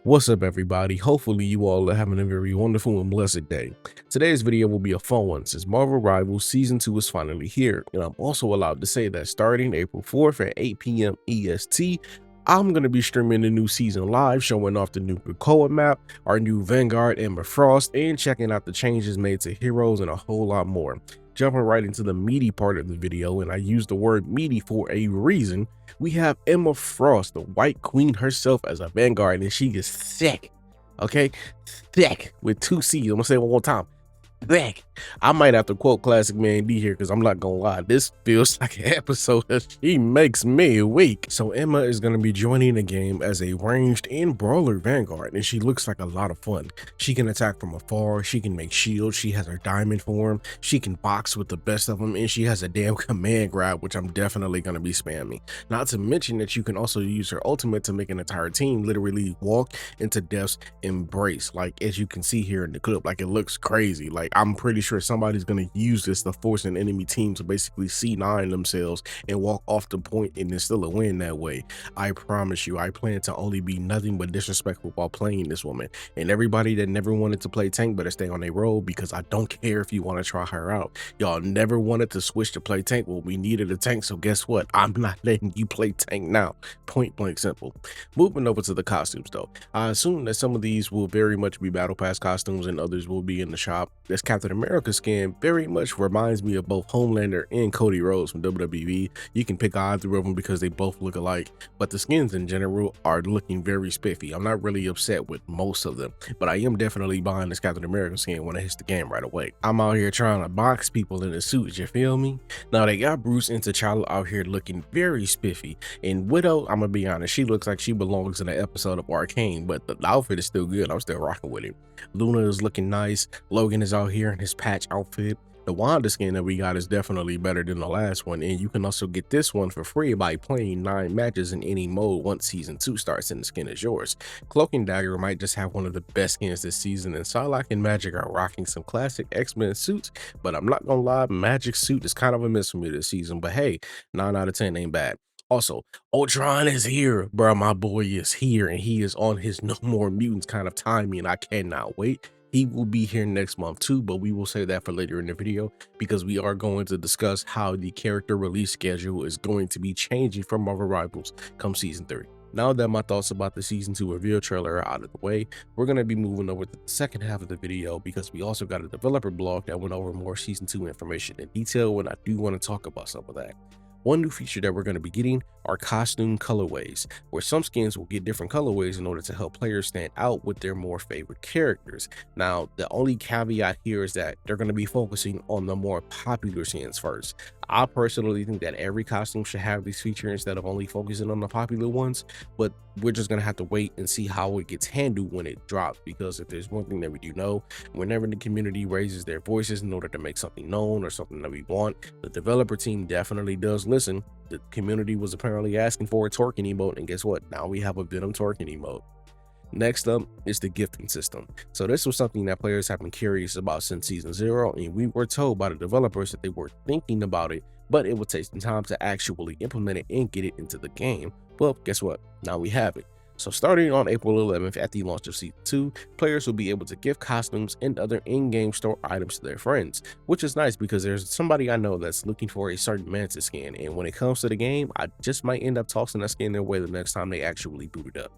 What's up, everybody? Hopefully, you all are having a very wonderful and blessed day. Today's video will be a fun one since Marvel Rivals Season 2 is finally here, and I'm also allowed to say that starting April 4th at 8 p.m. EST, I'm going to be streaming the new season live, showing off the new Krakoa map, our new Vanguard Emma Frost, and checking out the changes made to heroes and a whole lot more. Jumping right into the meaty part of the video, and I use the word meaty for a reason, we have Emma Frost, the White Queen herself, as a Vanguard, and she is thick, okay? Thick, with two C's. I'm gonna say it one more time. Thick. I might have to quote Classic Man D here because I'm not gonna lie, this feels like an episode that she makes me weak. So Emma is gonna be joining the game as a ranged and brawler Vanguard, and she looks like a lot of fun. She can attack from afar, she can make shields, she has her diamond form, she can box with the best of them, and she has a damn command grab, which I'm definitely gonna be spamming. Not to mention that you can also use her ultimate to make an entire team literally walk into death's embrace, like as you can see here in the clip. Like, it looks crazy. Like, I'm pretty sure somebody's going to use this to force an enemy team to basically C9 themselves and walk off the point and then still a win that way. I promise you, I plan to only be nothing but disrespectful while playing this woman. And everybody that never wanted to play tank better stay on their roll, because I don't care if you want to try her out. Y'all never wanted to switch to play tank. Well, we needed a tank, so guess what? I'm not letting you play tank now. Point blank simple. Moving over to the costumes though, I assume that some of these will very much be battle pass costumes and others will be in the shop. This Captain America skin very much reminds me of both Homelander and Cody Rhodes from WWE. You can pick either of them because they both look alike, but the skins in general are looking very spiffy. I'm not really upset with most of them, but I am definitely buying this Captain America skin when it hits the game right away. I'm out here trying to box people in the suits, you feel me? Now they got Bruce and T'Challa out here looking very spiffy, and Widow, I'm gonna be honest, she looks like she belongs in an episode of Arcane, but the outfit is still good. I'm still rocking with it. Luna is looking nice. Logan is out here in his patch outfit. The Wanda skin that we got is definitely better than the last one, and you can also get this one for free by playing 9 matches in any mode once season 2 starts, and the skin is yours. Cloak and Dagger might just have one of the best skins this season, and Psylocke and Magic are rocking some classic X-Men suits, but I'm not gonna lie, Magic's suit is kind of a miss for me this season, but hey, 9 out of 10 ain't bad. Also, Ultron is here, bro. My boy is here, and he is on his No More Mutants kind of timing, and I cannot wait. He will be here next month too, but we will say that for later in the video, because we are going to discuss how the character release schedule is going to be changing for Marvel Rivals come season 3. Now that my thoughts about the season 2 reveal trailer are out of the way, we're going to be moving over to the second half of the video, because we also got a developer blog that went over more season 2 information in detail, and I do want to talk about some of that. One new feature that we're going to be getting are costume colorways, where some skins will get different colorways in order to help players stand out with their more favorite characters. Now, the only caveat here is that they're going to be focusing on the more popular skins first. I personally think that every costume should have these features instead of only focusing on the popular ones, but we're just going to have to wait and see how it gets handled when it drops, because if there's one thing that we do know, whenever the community raises their voices in order to make something known or something that we want, the developer team definitely does listen. The community was apparently asking for a Torkin emote, and guess what? Now we have a Venom Torkin emote. Next up is the gifting system. So this was something that players have been curious about since season 0, and we were told by the developers that they were thinking about it, but it would take some time to actually implement it and get it into the game. Well, guess what? Now we have it. So starting on April 11th at the launch of season 2, players will be able to gift costumes and other in-game store items to their friends, which is nice because there's somebody I know that's looking for a certain Mantis skin, and when it comes to the game, I just might end up tossing that skin their way the next time they actually boot it up.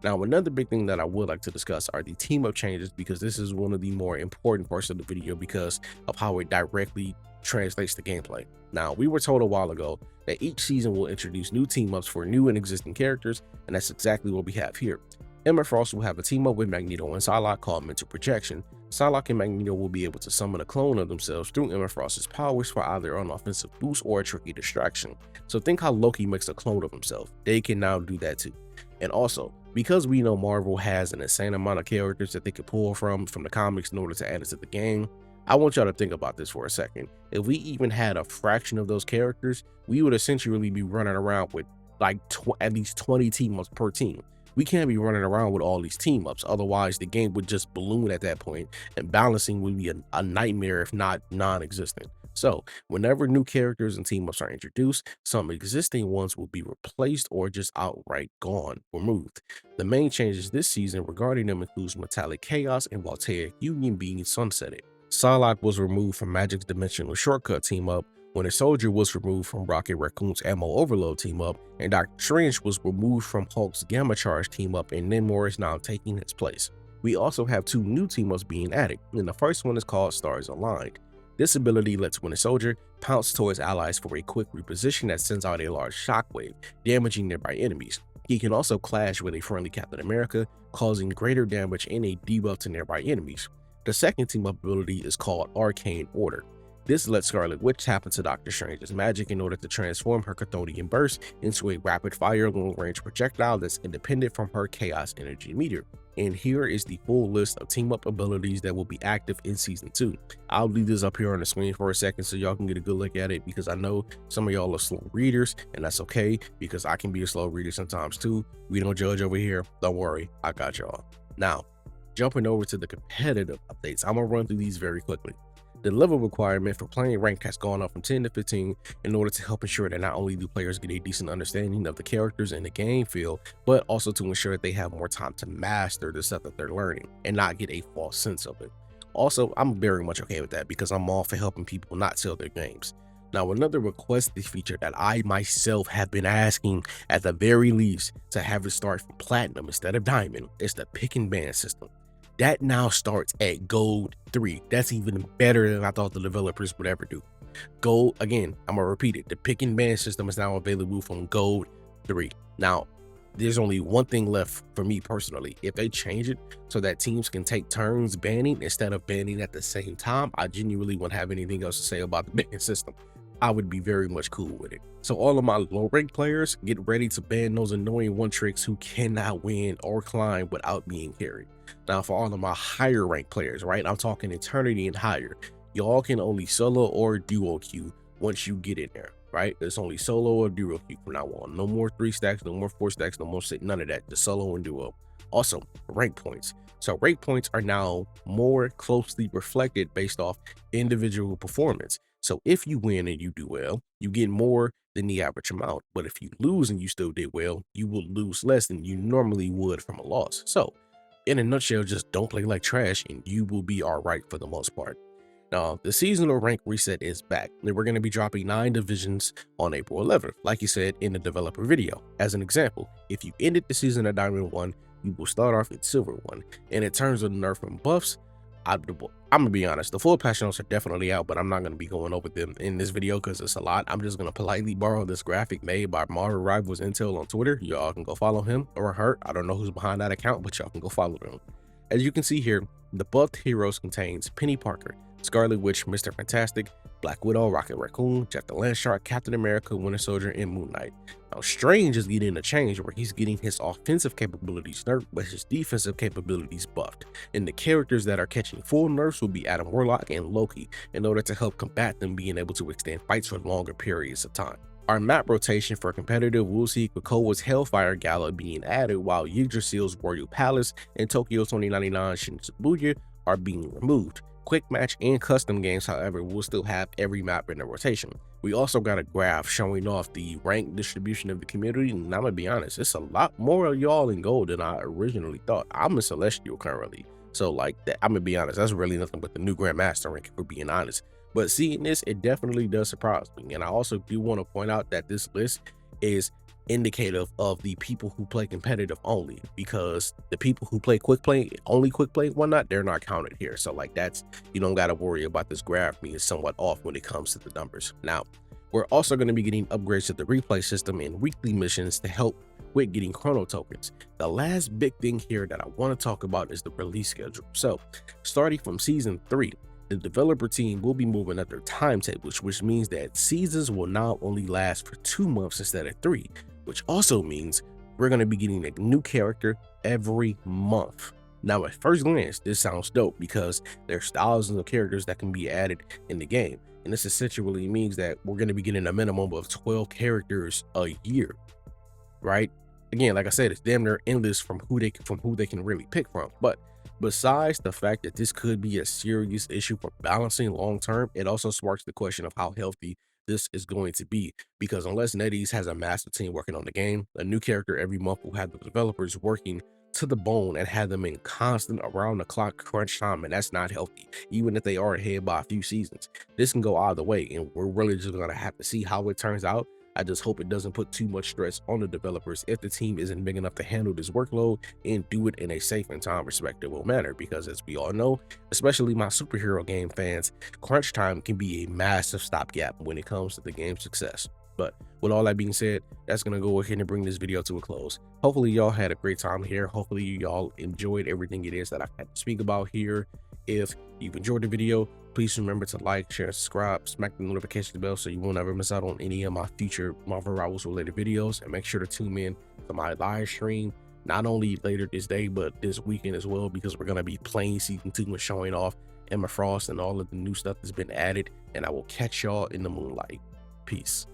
Now, another big thing that I would like to discuss are the team-up changes, because this is one of the more important parts of the video because of how it directly translates to gameplay. Now, we were told a while ago that each season will introduce new team-ups for new and existing characters, and that's exactly what we have here. Emma Frost will have a team-up with Magneto and Psylocke called Mental Projection. Psylocke and Magneto will be able to summon a clone of themselves through Emma Frost's powers for either an offensive boost or a tricky distraction. So think how Loki makes a clone of himself. They can now do that too. And also, because we know Marvel has an insane amount of characters that they could pull from the comics in order to add it to the game, I want y'all to think about this for a second. If we even had a fraction of those characters, we would essentially be running around with like at least 20 team-ups per team. We can't be running around with all these team-ups, otherwise the game would just balloon at that point, and balancing would be a nightmare if not non-existent. So, whenever new characters and team ups are introduced, some existing ones will be replaced or just outright gone, removed. The main changes this season regarding them includes Metallic Chaos and Voltaic Union being sunsetted. Psylocke was removed from Magic's Dimensional Shortcut team up, Winter Soldier was removed from Rocket Raccoon's Ammo Overload team up, and Doctor Strange was removed from Hulk's Gamma Charge team up, and Namor is now taking its place. We also have two new team ups being added, and the first one is called Stars Aligned. This ability lets Winter Soldier pounce towards allies for a quick reposition that sends out a large shockwave, damaging nearby enemies. He can also clash with a friendly Captain America, causing greater damage and a debuff to nearby enemies. The second team up ability is called Arcane Order. This lets Scarlet Witch tap into Doctor Strange's magic in order to transform her Chthonian burst into a rapid-fire long-range projectile that's independent from her Chaos Energy meter. And here is the full list of team-up abilities that will be active in Season 2. I'll leave this up here on the screen for a second so y'all can get a good look at it, because I know some of y'all are slow readers, and that's okay, because I can be a slow reader sometimes too. We don't judge over here. Don't worry, I got y'all. Now, jumping over to the competitive updates, I'm gonna run through these very quickly. The level requirement for playing ranked has gone up from 10 to 15 in order to help ensure that not only do players get a decent understanding of the characters in the game field, but also to ensure that they have more time to master the stuff that they're learning and not get a false sense of it. Also, I'm very much okay with that because I'm all for helping people not sell their games. Now, another requested feature that I myself have been asking at the very least to have it start from Platinum instead of Diamond is the pick and ban system. That now starts at Gold 3. That's even better than I thought the developers would ever do. Gold, again, I'm gonna repeat it. The pick and ban system is now available from Gold 3. Now, there's only one thing left for me personally. If they change it so that teams can take turns banning instead of banning at the same time, I genuinely wouldn't have anything else to say about the ban system. I would be very much cool with it. So all of my low rank players, get ready to ban those annoying one tricks who cannot win or climb without being carried. Now for all of my higher rank players, right, I'm talking Eternity and higher, y'all can only solo or duo queue once you get in there, right? It's only solo or duo queue from now on. No more 3 stacks, no more 4 stacks, no more 6, none of that, just solo and duo. Also, rank points. So rank points are now more closely reflected based off individual performance. So if you win and you do well, you get more than the average amount. But if you lose and you still did well, you will lose less than you normally would from a loss. So in a nutshell, just don't play like trash and you will be all right for the most part. Now, the seasonal rank reset is back, and we're going to be dropping 9 divisions on April 11th, like you said in the developer video. As an example, if you ended the season at Diamond 1, you will start off at Silver 1. And in terms of the nerf and buffs, I'm gonna be honest, the full patch notes are definitely out, but I'm not gonna be going over them in this video because it's a lot. I'm just gonna politely borrow this graphic made by Marvel Rivals Intel on Twitter. Y'all can go follow him or her. I don't know who's behind that account, but y'all can go follow them. As you can see here, the buffed heroes contains Penny Parker, Scarlet Witch, Mr. Fantastic, Black Widow, Rocket Raccoon, Jack the Landshark, Captain America, Winter Soldier, and Moon Knight. Now, Strange is getting a change where he's getting his offensive capabilities nerfed, but his defensive capabilities buffed. And the characters that are catching full nerfs will be Adam Warlock and Loki in order to help combat them being able to extend fights for longer periods of time. Our map rotation for competitive will see Krakoa's Hellfire Gala being added, while Yggdrasil's Royal Palace and Tokyo 2099 Shibuya are being removed. Quick match and custom games, however, will still have every map in the rotation. We also got a graph showing off the rank distribution of the community, and I'm gonna be honest, it's a lot more of y'all in gold than I originally thought. I'm a Celestial currently, so like that, I'm gonna be honest, that's really nothing but the new Grandmaster rank, if we're being honest. But seeing this, it definitely does surprise me, and I also do want to point out that this list is indicative of the people who play competitive only, because the people who play quick play, only quick play and whatnot, they're not counted here. So like that's, you don't got to worry about this graph being somewhat off when it comes to the numbers. Now, we're also going to be getting upgrades to the replay system and weekly missions to help with getting chrono tokens. The last big thing here that I want to talk about is the release schedule. So starting from season 3, the developer team will be moving up their timetables, which means that seasons will now only last for 2 months instead of 3, which also means we're going to be getting a new character every month. Now, at first glance, this sounds dope because there's thousands of characters that can be added in the game. And this essentially means that we're going to be getting a minimum of 12 characters a year, right? Again, like I said, it's damn near endless from who they can really pick from. But Besides the fact that this could be a serious issue for balancing long term, it also sparks the question of how healthy this is going to be. Because unless NetEase has a massive team working on the game, a new character every month will have the developers working to the bone and have them in constant around the clock crunch time, and that's not healthy, even if they are ahead by a few seasons. This can go either way, and we're really just gonna have to see how it turns out. I just hope it doesn't put too much stress on the developers if the team isn't big enough to handle this workload and do it in a safe and time respectable manner. Because as we all know, especially my superhero game fans, crunch time can be a massive stopgap when it comes to the game's success. But with all that being said, that's going to go ahead and bring this video to a close. Hopefully y'all had a great time here. Hopefully y'all enjoyed everything it is that I've had to speak about here. If you've enjoyed the video, please remember to like, share, subscribe, smack the notification bell so you won't ever miss out on any of my future Marvel Rivals related videos. And make sure to tune in to my live stream, not only later this day, but this weekend as well, because we're going to be playing Season 2 and showing off Emma Frost and all of the new stuff that's been added. And I will catch y'all in the moonlight. Peace.